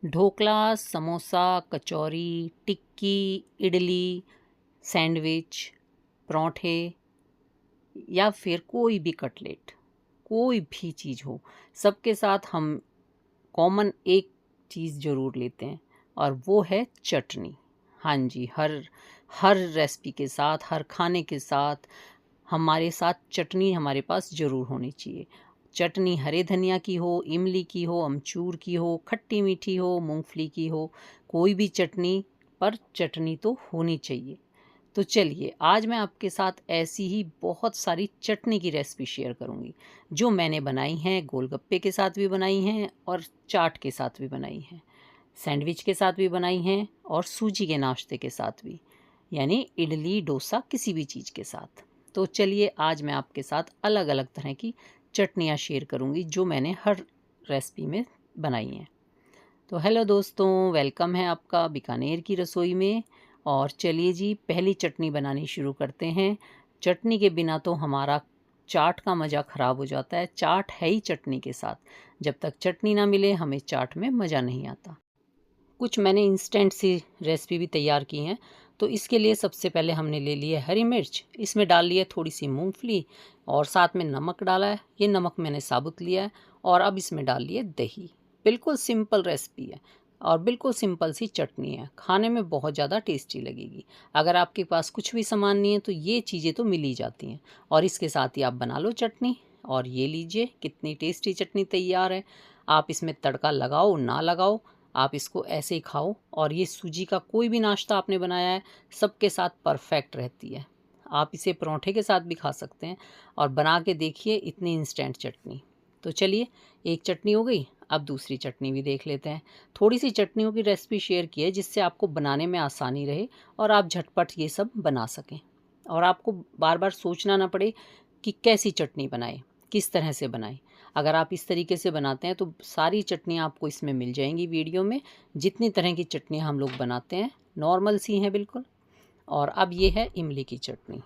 ढोकला, समोसा, कचौरी, टिक्की, idli, sandwich, पराठे या फिर कोई भी कटलेट, कोई भी चीज़ हो, सबके साथ हम कॉमन एक चीज़ ज़रूर लेते हैं और वो है चटनी। हाँ जी, हर हर रेसिपी के साथ, हर खाने के साथ हमारे साथ चटनी हमारे पास ज़रूर होनी चाहिए। चटनी हरे धनिया की हो, इमली की हो, अमचूर की हो, खट्टी मीठी हो, मूंगफली की हो, कोई भी चटनी, पर चटनी तो होनी चाहिए। तो चलिए, आज मैं आपके साथ ऐसी ही बहुत सारी चटनी की रेसिपी शेयर करूंगी जो मैंने बनाई हैं, गोलगप्पे के साथ भी बनाई हैं और चाट के साथ भी बनाई हैं, सैंडविच के साथ भी बनाई हैं और सूजी के नाश्ते के साथ भी, यानी इडली, डोसा, किसी भी चीज़ के साथ। तो चलिए, आज मैं आपके साथ अलग अलग तरह की चटनियाँ शेयर करूंगी जो मैंने हर रेसिपी में बनाई हैं। तो हेलो दोस्तों, वेलकम है आपका बीकानेर की रसोई में। और चलिए जी, पहली चटनी बनानी शुरू करते हैं। चटनी के बिना तो हमारा चाट का मज़ा ख़राब हो जाता है। चाट है ही चटनी के साथ, जब तक चटनी ना मिले हमें चाट में मज़ा नहीं आता। कुछ मैंने इंस्टेंट सी रेसिपी भी तैयार की हैं। तो इसके लिए सबसे पहले हमने ले ली है हरी मिर्च, इसमें डाल ली है थोड़ी सी मूंगफली और साथ में नमक डाला है। ये नमक मैंने साबुत लिया है। और अब इसमें डाल लिए दही। बिल्कुल सिंपल रेसिपी है और बिल्कुल सिंपल सी चटनी है, खाने में बहुत ज़्यादा टेस्टी लगेगी। अगर आपके पास कुछ भी सामान नहीं है तो ये चीज़ें तो मिल ही जाती हैं और इसके साथ ही आप बना लो चटनी। और ये लीजिए, कितनी टेस्टी चटनी तैयार है। आप इसमें तड़का लगाओ ना लगाओ, आप इसको ऐसे ही खाओ। और ये सूजी का कोई भी नाश्ता आपने बनाया है, सबके साथ परफेक्ट रहती है। आप इसे पराठे के साथ भी खा सकते हैं। और बना के देखिए, इतनी इंस्टेंट चटनी। तो चलिए, एक चटनी हो गई, अब दूसरी चटनी भी देख लेते हैं। थोड़ी सी चटनियों की रेसिपी शेयर की है जिससे आपको बनाने में आसानी रहे और आप झटपट ये सब बना सकें और आपको बार बार सोचना ना पड़े कि कैसी चटनी बनाएं, किस तरह से बनाएं। अगर आप इस तरीके से बनाते हैं तो सारी चटनियाँ आपको इसमें मिल जाएंगी वीडियो में। जितनी तरह की चटनियाँ हम लोग बनाते हैं नॉर्मल सी हैं बिल्कुल। और अब ये है इमली की चटनी।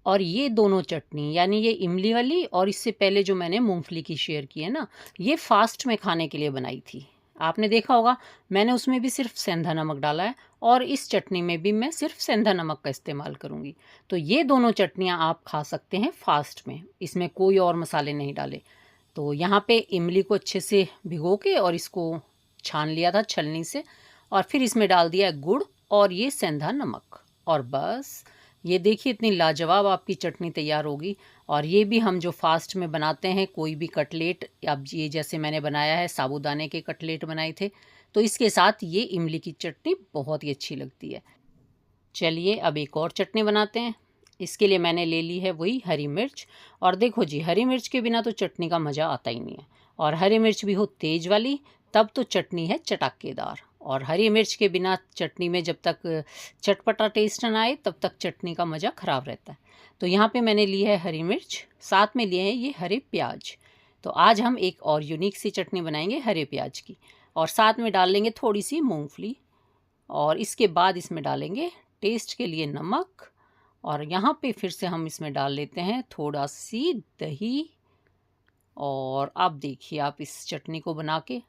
और ये दोनों चटनी, यानी ये इमली वाली और इससे पहले जो मैंने मूंगफली की शेयर की है ना, ये फास्ट में खाने के लिए बनाई थी। आपने देखा होगा, मैंने उसमें भी सिर्फ सेंधा नमक डाला है और इस चटनी में भी मैं सिर्फ सेंधा नमक का इस्तेमाल करूँगी। तो ये दोनों चटनियाँ आप खा सकते हैं फास्ट में, इसमें कोई और मसाले नहीं डाले। तो यहाँ पे इमली को अच्छे से भिगो के और इसको छान लिया था छलनी से और फिर इसमें डाल दिया गुड़ और ये सेंधा नमक। और बस ये देखिए, इतनी लाजवाब आपकी चटनी तैयार होगी। और ये भी हम जो फास्ट में बनाते हैं, कोई भी कटलेट, अब ये जैसे मैंने बनाया है, साबूदाने के कटलेट बनाए थे, तो इसके साथ ये इमली की चटनी बहुत ही अच्छी लगती है। चलिए, अब एक और चटनी बनाते हैं। इसके लिए मैंने ले ली है वही हरी मिर्च। और देखो जी, हरी मिर्च के बिना तो चटनी का मज़ा आता ही नहीं है। और हरी मिर्च भी हो तेज़ वाली, तब तो चटनी है चटाकेदार। और हरी मिर्च के बिना चटनी में जब तक चटपटा टेस्ट ना आए तब तक चटनी का मज़ा ख़राब रहता है। तो यहाँ पे मैंने ली है हरी मिर्च, साथ में लिए हैं ये हरे प्याज। तो आज हम एक और यूनिक सी चटनी बनाएंगे हरे प्याज की। और साथ में डाल लेंगे थोड़ी सी मूँगफली और इसके बाद इसमें डालेंगे टेस्ट के लिए नमक। और यहाँ पे फिर से हम इसमें डाल लेते हैं थोड़ा सी दही। और अब देखिए, आप इस चटनी को बना के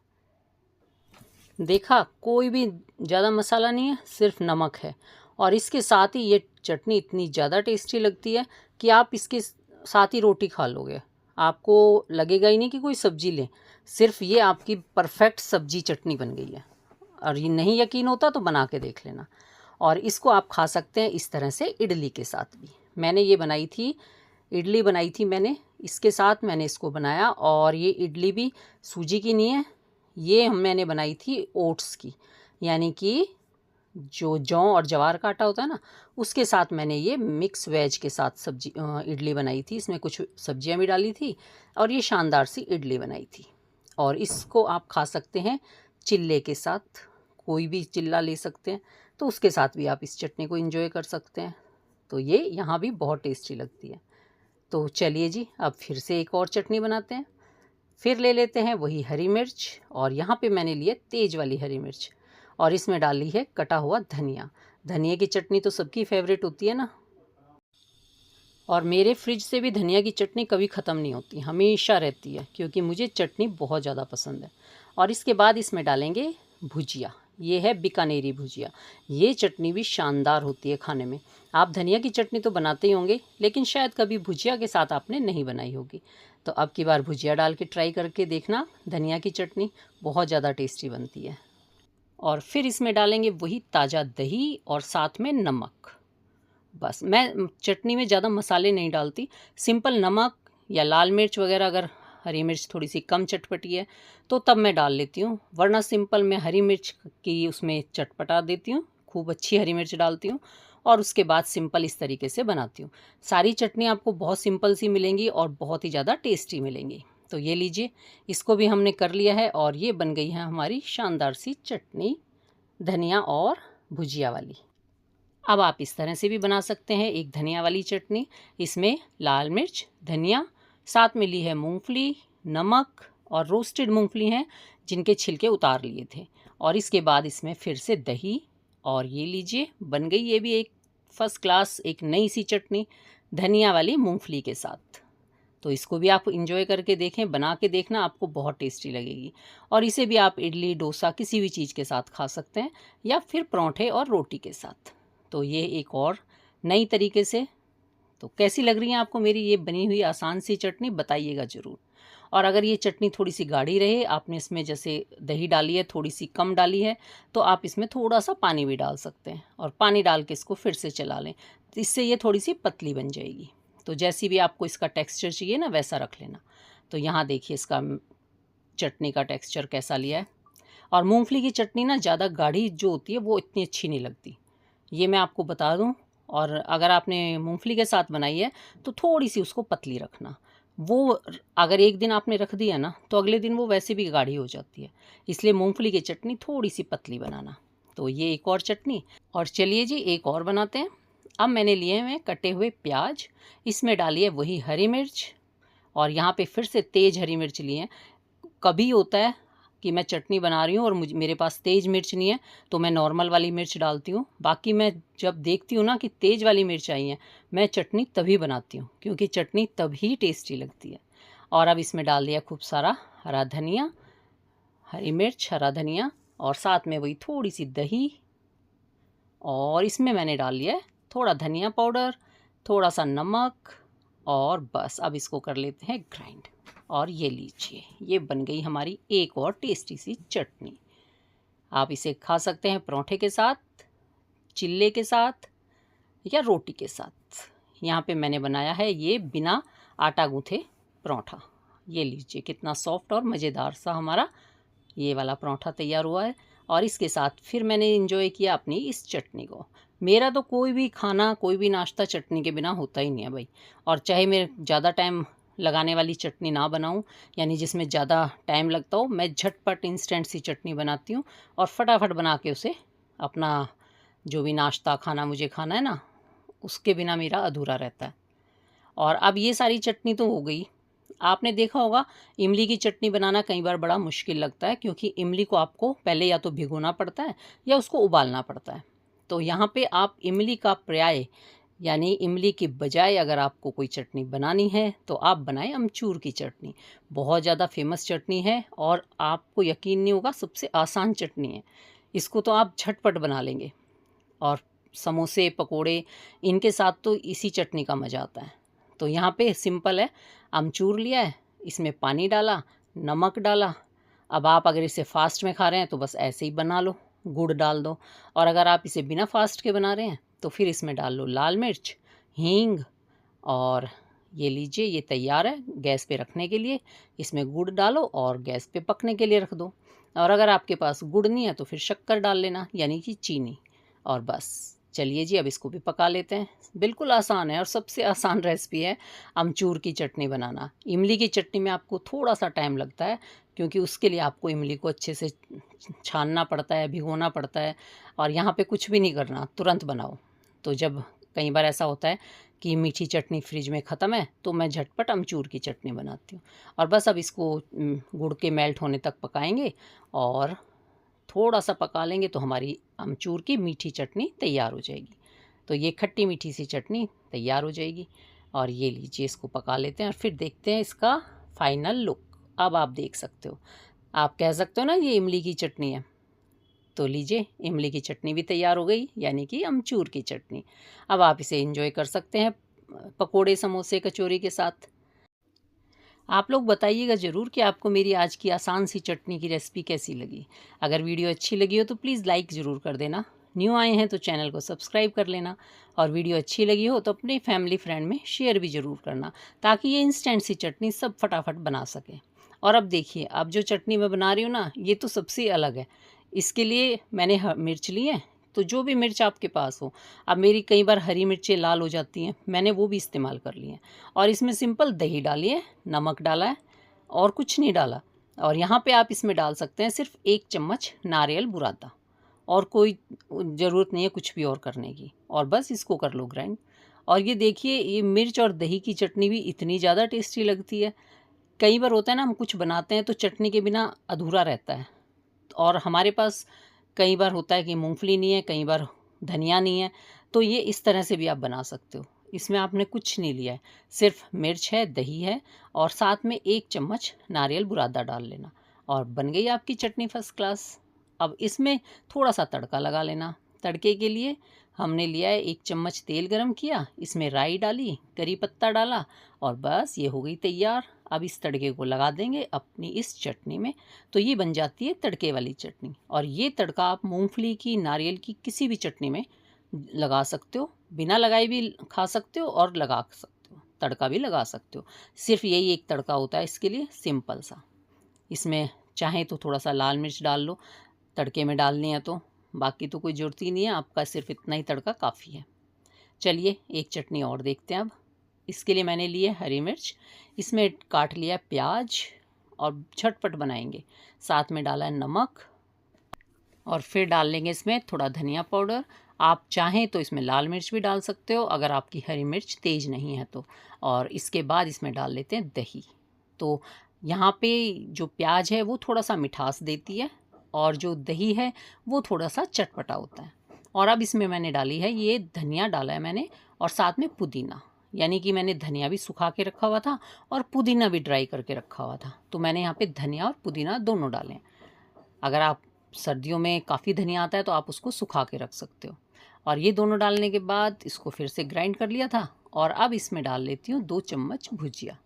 देखा, कोई भी ज़्यादा मसाला नहीं है, सिर्फ नमक है। और इसके साथ ही ये चटनी इतनी ज़्यादा टेस्टी लगती है कि आप इसके साथ ही रोटी खा लोगे, आपको लगेगा ही नहीं कि कोई सब्जी लें। सिर्फ ये आपकी परफेक्ट सब्जी चटनी बन गई है। और ये नहीं यकीन होता तो बना के देख लेना। और इसको आप खा सकते हैं इस तरह से इडली के साथ भी। मैंने ये बनाई थी, इडली बनाई थी मैंने, इसके साथ मैंने इसको बनाया। और ये इडली भी सूजी की नहीं है, ये मैंने बनाई थी ओट्स की, यानी कि जो जौ और जवार का आटा होता है ना, उसके साथ मैंने ये मिक्स वेज के साथ सब्जी इडली बनाई थी। इसमें कुछ सब्जियां भी डाली थी और ये शानदार सी इडली बनाई थी। और इसको आप खा सकते हैं चिल्ले के साथ, कोई भी चिल्ला ले सकते हैं, तो उसके साथ भी आप इस चटनी को एंजॉय कर सकते हैं। तो ये यहाँ भी बहुत टेस्टी लगती है। तो चलिए जी, अब फिर से एक और चटनी बनाते हैं। फिर ले लेते हैं वही हरी मिर्च और यहाँ पे मैंने लिए तेज़ वाली हरी मिर्च और इसमें डाली है कटा हुआ धनिया। धनिया की चटनी तो सबकी फेवरेट होती है ना। और मेरे फ्रिज से भी धनिया की चटनी कभी ख़त्म नहीं होती, हमेशा रहती है, क्योंकि मुझे चटनी बहुत ज़्यादा पसंद है। और इसके बाद इसमें डालेंगे भुजिया। ये है बीकानेरी भुजिया। ये चटनी भी शानदार होती है खाने में। आप धनिया की चटनी तो बनाते ही होंगे, लेकिन शायद कभी भुजिया के साथ आपने नहीं बनाई होगी। तो अब की बार भुजिया डाल के ट्राई करके देखना, धनिया की चटनी बहुत ज़्यादा टेस्टी बनती है। और फिर इसमें डालेंगे वही ताज़ा दही और साथ में नमक। बस मैं चटनी में ज़्यादा मसाले नहीं डालती, सिंपल नमक या लाल मिर्च वगैरह, अगर हरी मिर्च थोड़ी सी कम चटपटी है तो तब मैं डाल लेती हूँ, वरना सिंपल मैं हरी मिर्च की उसमें चटपटा देती हूँ, खूब अच्छी हरी मिर्च डालती हूँ और उसके बाद सिंपल इस तरीके से बनाती हूँ। सारी चटनी आपको बहुत सिंपल सी मिलेंगी और बहुत ही ज़्यादा टेस्टी मिलेंगी। तो ये लीजिए, इसको भी हमने कर लिया है और ये बन गई है हमारी शानदार सी चटनी, धनिया और भुजिया वाली। अब आप इस तरह से भी बना सकते हैं एक धनिया वाली चटनी। इसमें लाल मिर्च, धनिया, साथ में ली है मूंगफली, नमक और रोस्टेड मूंगफली हैं जिनके छिलके उतार लिए थे, और इसके बाद इसमें फिर से दही, और ये लीजिए बन गई ये भी एक फर्स्ट क्लास एक नई सी चटनी धनिया वाली मूंगफली के साथ। तो इसको भी आप इंजॉय करके देखें, बना के देखना, आपको बहुत टेस्टी लगेगी। और इसे भी आप इडली, डोसा किसी भी चीज़ के साथ खा सकते हैं या फिर पराठे और रोटी के साथ। तो ये एक और नई तरीके से। तो कैसी लग रही है आपको मेरी ये बनी हुई आसान सी चटनी, बताइएगा ज़रूर। और अगर ये चटनी थोड़ी सी गाढ़ी रहे, आपने इसमें जैसे दही डाली है थोड़ी सी कम डाली है, तो आप इसमें थोड़ा सा पानी भी डाल सकते हैं और पानी डाल के इसको फिर से चला लें, तो इससे ये थोड़ी सी पतली बन जाएगी। तो जैसी भी आपको इसका टेक्सचर चाहिए ना वैसा रख लेना। तो यहाँ देखिए इसका चटनी का टेक्सचर कैसा लिया है। और मूंगफली की चटनी ना ज़्यादा गाढ़ी जो होती है वो इतनी अच्छी नहीं लगती, ये मैं आपको बता दूं। और अगर आपने मूंगफली के साथ बनाई है तो थोड़ी सी उसको पतली रखना। वो अगर एक दिन आपने रख दिया ना तो अगले दिन वो वैसे भी गाढ़ी हो जाती है, इसलिए मूंगफली की चटनी थोड़ी सी पतली बनाना। तो ये एक और चटनी। और चलिए जी एक और बनाते हैं। अब मैंने लिए हैं कटे हुए प्याज, इसमें डालिए वही हरी मिर्च, और यहाँ पे फिर से तेज़ हरी मिर्च लिए हैं। कभी होता है कि मैं चटनी बना रही हूँ और मेरे पास तेज़ मिर्च नहीं है तो मैं नॉर्मल वाली मिर्च डालती हूँ। बाकी मैं जब देखती हूँ ना कि तेज़ वाली मिर्च आई है, मैं चटनी तभी बनाती हूँ, क्योंकि चटनी तभी टेस्टी लगती है। और अब इसमें डाल दिया खूब सारा हरा धनिया, हरी मिर्च, हरा धनिया, और साथ में वही थोड़ी सी दही, और इसमें मैंने डाल लिया है थोड़ा धनिया पाउडर, थोड़ा सा नमक, और बस अब इसको कर लेते हैं ग्राइंड। और ये लीजिए, ये बन गई हमारी एक और टेस्टी सी चटनी। आप इसे खा सकते हैं पराठे के साथ, चिल्ले के साथ या रोटी के साथ। यहाँ पे मैंने बनाया है ये बिना आटा गूँथे पराठा। ये लीजिए कितना सॉफ्ट और मज़ेदार सा हमारा ये वाला पराठा तैयार हुआ है। और इसके साथ फिर मैंने एंजॉय किया अपनी इस चटनी को। मेरा तो कोई भी खाना, कोई भी नाश्ता चटनी के बिना होता ही नहीं है भाई। और चाहे मैं ज़्यादा टाइम लगाने वाली चटनी ना बनाऊं, यानी जिसमें ज़्यादा टाइम लगता हो, मैं झटपट इंस्टेंट सी चटनी बनाती हूँ और फटाफट बना के उसे अपना जो भी नाश्ता खाना मुझे खाना है ना, उसके बिना मेरा अधूरा रहता है। और अब ये सारी चटनी तो हो गई। आपने देखा होगा इमली की चटनी बनाना कई बार बड़ा मुश्किल लगता है, क्योंकि इमली को आपको पहले या तो भिगोना पड़ता है या उसको उबालना पड़ता है। तो यहाँ पे आप इमली का पर्याय, यानी इमली के बजाय अगर आपको कोई चटनी बनानी है तो आप बनाएं अमचूर की चटनी। बहुत ज़्यादा फेमस चटनी है और आपको यकीन नहीं होगा सबसे आसान चटनी है। इसको तो आप झटपट बना लेंगे, और समोसे, पकोड़े, इनके साथ तो इसी चटनी का मज़ा आता है। तो यहाँ पे सिंपल है, अमचूर लिया है, इसमें पानी डाला, नमक डाला। अब आप अगर इसे फास्ट में खा रहे हैं तो बस ऐसे ही बना लो, गुड़ डाल दो। और अगर आप इसे बिना फास्ट के बना रहे हैं तो फिर इसमें डाल लो लाल मिर्च, हींग, और ये लीजिए ये तैयार है गैस पे रखने के लिए। इसमें गुड़ डालो और गैस पे पकने के लिए रख दो। और अगर आपके पास गुड़ नहीं है तो फिर शक्कर डाल लेना, यानी कि चीनी। और बस चलिए जी अब इसको भी पका लेते हैं। बिल्कुल आसान है और सबसे आसान रेसिपी है अमचूर की चटनी बनाना। इमली की चटनी में आपको थोड़ा सा टाइम लगता है, क्योंकि उसके लिए आपको इमली को अच्छे से छानना पड़ता है, भिगोना पड़ता है। और यहाँ पे कुछ भी नहीं करना, तुरंत बनाओ। तो जब कई बार ऐसा होता है कि मीठी चटनी फ्रिज में ख़त्म है तो मैं झटपट अमचूर की चटनी बनाती हूँ। और बस अब इसको गुड़ के मेल्ट होने तक पकाएंगे, और थोड़ा सा पका लेंगे तो हमारी अमचूर की मीठी चटनी तैयार हो जाएगी। तो ये खट्टी मीठी सी चटनी तैयार हो जाएगी। और ये लीजिए इसको पका लेते हैं और फिर देखते हैं इसका फाइनल लुक। अब आप देख सकते हो, आप कह सकते हो ना ये इमली की चटनी है। तो लीजिए, इमली की चटनी भी तैयार हो गई, यानी कि अमचूर की चटनी। अब आप इसे एंजॉय कर सकते हैं पकोड़े, समोसे, कचौरी के साथ। आप लोग बताइएगा ज़रूर कि आपको मेरी आज की आसान सी चटनी की रेसिपी कैसी लगी। अगर वीडियो अच्छी लगी हो तो प्लीज़ लाइक ज़रूर कर देना। न्यू आए हैं तो चैनल को सब्सक्राइब कर लेना, और वीडियो अच्छी लगी हो तो अपने फैमिली फ्रेंड में शेयर भी ज़रूर करना, ताकि ये इंस्टेंट सी चटनी सब फटाफट बना सकें। और अब देखिए, अब जो चटनी मैं बना रही हूँ ना, ये तो सबसे अलग है। इसके लिए मैंने मिर्च ली है, तो जो भी मिर्च आपके पास हो। अब मेरी कई बार हरी मिर्चें लाल हो जाती हैं, मैंने वो भी इस्तेमाल कर ली हैं। और इसमें सिंपल दही डाली है, नमक डाला है, और कुछ नहीं डाला। और यहाँ पे आप इसमें डाल सकते हैं सिर्फ 1 चम्मच नारियल बुरादा, और कोई ज़रूरत नहीं है कुछ भी और करने की, और बस इसको कर लो ग्राइंड। और ये देखिए, ये मिर्च और दही की चटनी भी इतनी ज़्यादा टेस्टी लगती है। कई बार होता है ना, हम कुछ बनाते हैं तो चटनी के बिना अधूरा रहता है, और हमारे पास कई बार होता है कि मूंगफली नहीं है, कई बार धनिया नहीं है, तो ये इस तरह से भी आप बना सकते हो। इसमें आपने कुछ नहीं लिया है, सिर्फ मिर्च है, दही है, और साथ में 1 चम्मच नारियल बुरादा डाल लेना, और बन गई आपकी चटनी फर्स्ट क्लास। अब इसमें थोड़ा सा तड़का लगा लेना। तड़के के लिए हमने लिया है 1 चम्मच तेल गरम किया, इसमें राई डाली, करी पत्ता डाला, और बस ये हो गई तैयार। अब इस तड़के को लगा देंगे अपनी इस चटनी में, तो ये बन जाती है तड़के वाली चटनी। और ये तड़का आप मूंगफली की, नारियल की, किसी भी चटनी में लगा सकते हो, बिना लगाए भी खा सकते हो, और लगा सकते हो, तड़का भी लगा सकते हो। सिर्फ यही एक तड़का होता है इसके लिए, सिंपल सा। इसमें चाहें तो थोड़ा सा लाल मिर्च डाल लो, तड़के में डालनी है तो। बाकी तो कोई ज़रूरत ही नहीं है, आपका सिर्फ इतना ही तड़का काफ़ी है। चलिए, एक चटनी और देखते हैं अब। इसके लिए मैंने लिए हरी मिर्च, इसमें काट लिया प्याज, और झटपट बनाएंगे। साथ में डाला है नमक, और फिर डाल लेंगे इसमें थोड़ा धनिया पाउडर। आप चाहें तो इसमें लाल मिर्च भी डाल सकते हो, अगर आपकी हरी मिर्च तेज़ नहीं है तो। और इसके बाद इसमें डाल लेते हैं दही। तो यहाँ पे जो प्याज है वो थोड़ा सा मिठास देती है, और जो दही है वो थोड़ा सा चटपटा होता है। और अब इसमें मैंने डाली है, ये धनिया डाला है मैंने, और साथ में पुदीना। यानी कि मैंने धनिया भी सुखा के रखा हुआ था, और पुदीना भी ड्राई करके रखा हुआ था, तो मैंने यहाँ पे धनिया और पुदीना दोनों डालें। अगर आप सर्दियों में काफ़ी धनिया आता है तो आप उसको सुखा के रख सकते हो। और ये दोनों डालने के बाद इसको फिर से ग्राइंड कर लिया था, और अब इसमें डाल लेती हूँ 2 चम्मच भुजिया।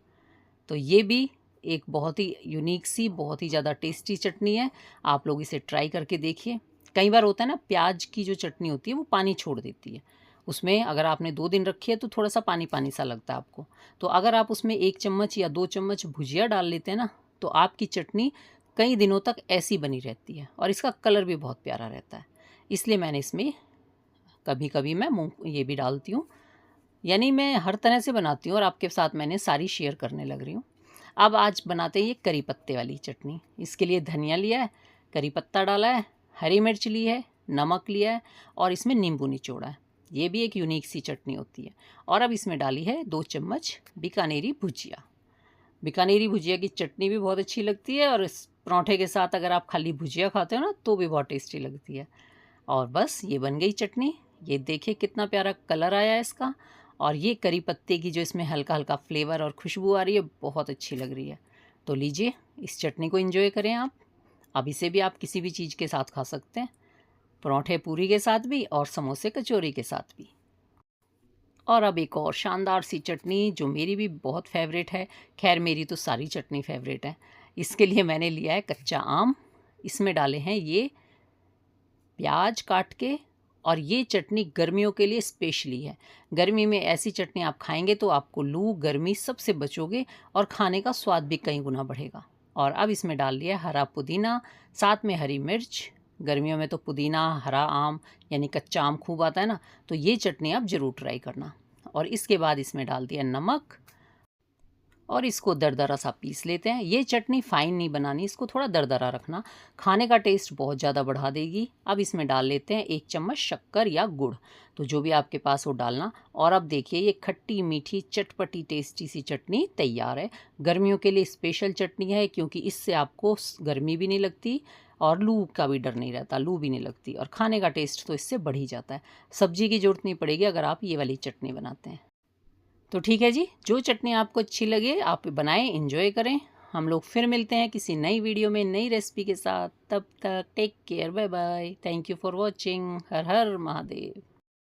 तो ये भी एक बहुत ही यूनिक सी, बहुत ही ज़्यादा टेस्टी चटनी है। आप लोग इसे ट्राई करके देखिए। कई बार होता है ना, प्याज की जो चटनी होती है वो पानी छोड़ देती है, उसमें अगर आपने 2 दिन रखी है तो थोड़ा सा पानी पानी सा लगता है आपको। तो अगर आप उसमें 1 चम्मच या 2 चम्मच भुजिया डाल लेते हैं ना, तो आपकी चटनी कई दिनों तक ऐसी बनी रहती है, और इसका कलर भी बहुत प्यारा रहता है। इसलिए मैंने इसमें कभी कभी मैं मूंग ये भी डालती हूँ। यानी मैं हर तरह से बनाती हूँ, और आपके साथ मैंने सारी शेयर करने लग रही हूँ। अब आज बनाते हैं ये करी पत्ते वाली चटनी। इसके लिए धनिया लिया है, करी पत्ता डाला है, हरी मिर्च ली है, नमक लिया है, और इसमें नींबू निचोड़ा है। ये भी एक यूनिक सी चटनी होती है। और अब इसमें डाली है 2 चम्मच बीकानेरी भुजिया। बीकानेरी भुजिया की चटनी भी बहुत अच्छी लगती है, और इस पराठे के साथ अगर आप खाली भुजिया खाते हो ना, तो भी बहुत टेस्टी लगती है। और बस ये बन गई चटनी। ये देखिए कितना प्यारा कलर आया है इसका, और ये करी पत्ते की जो इसमें हल्का हल्का फ्लेवर और खुशबू आ रही है, बहुत अच्छी लग रही है। तो लीजिए, इस चटनी को एंजॉय करें आप। अब इसे भी आप किसी भी चीज़ के साथ खा सकते हैं, पराठे पूरी के साथ भी, और समोसे कचौरी के साथ भी। और अब एक और शानदार सी चटनी जो मेरी भी बहुत फेवरेट है। खैर, मेरी तो सारी चटनी फेवरेट है। इसके लिए मैंने लिया है कच्चा आम, इसमें डाले हैं ये प्याज काट के। और ये चटनी गर्मियों के लिए स्पेशली है। गर्मी में ऐसी चटनी आप खाएंगे तो आपको लू, गर्मी सबसे बचोगे, और खाने का स्वाद भी कई गुना बढ़ेगा। और अब इसमें डाल लिया हरा पुदीना, साथ में हरी मिर्च। गर्मियों में तो पुदीना, हरा आम, यानी कच्चा आम खूब आता है ना, तो ये चटनी आप ज़रूर ट्राई करना। और इसके बाद इसमें डाल दिया नमक, और इसको दरदरा सा पीस लेते हैं। ये चटनी फ़ाइन नहीं बनानी, इसको थोड़ा दरदरा रखना, खाने का टेस्ट बहुत ज़्यादा बढ़ा देगी। अब इसमें डाल लेते हैं 1 चम्मच शक्कर या गुड़, तो जो भी आपके पास हो डालना। और अब देखिए, ये खट्टी मीठी चटपटी टेस्टी सी चटनी तैयार है। गर्मियों के लिए स्पेशल चटनी है, क्योंकि इससे आपको गर्मी भी नहीं लगती, और लू का भी डर नहीं रहता, लू भी नहीं लगती, और खाने का टेस्ट तो इससे बढ़ ही जाता है। सब्जी की ज़रूरत नहीं पड़ेगी अगर आप ये वाली चटनी बनाते हैं। तो ठीक है जी, जो चटनी आपको अच्छी लगे आप बनाएं, एंजॉय करें। हम लोग फिर मिलते हैं किसी नई वीडियो में नई रेसिपी के साथ। तब तक take care, bye bye, thank you for watching. हर हर महादेव।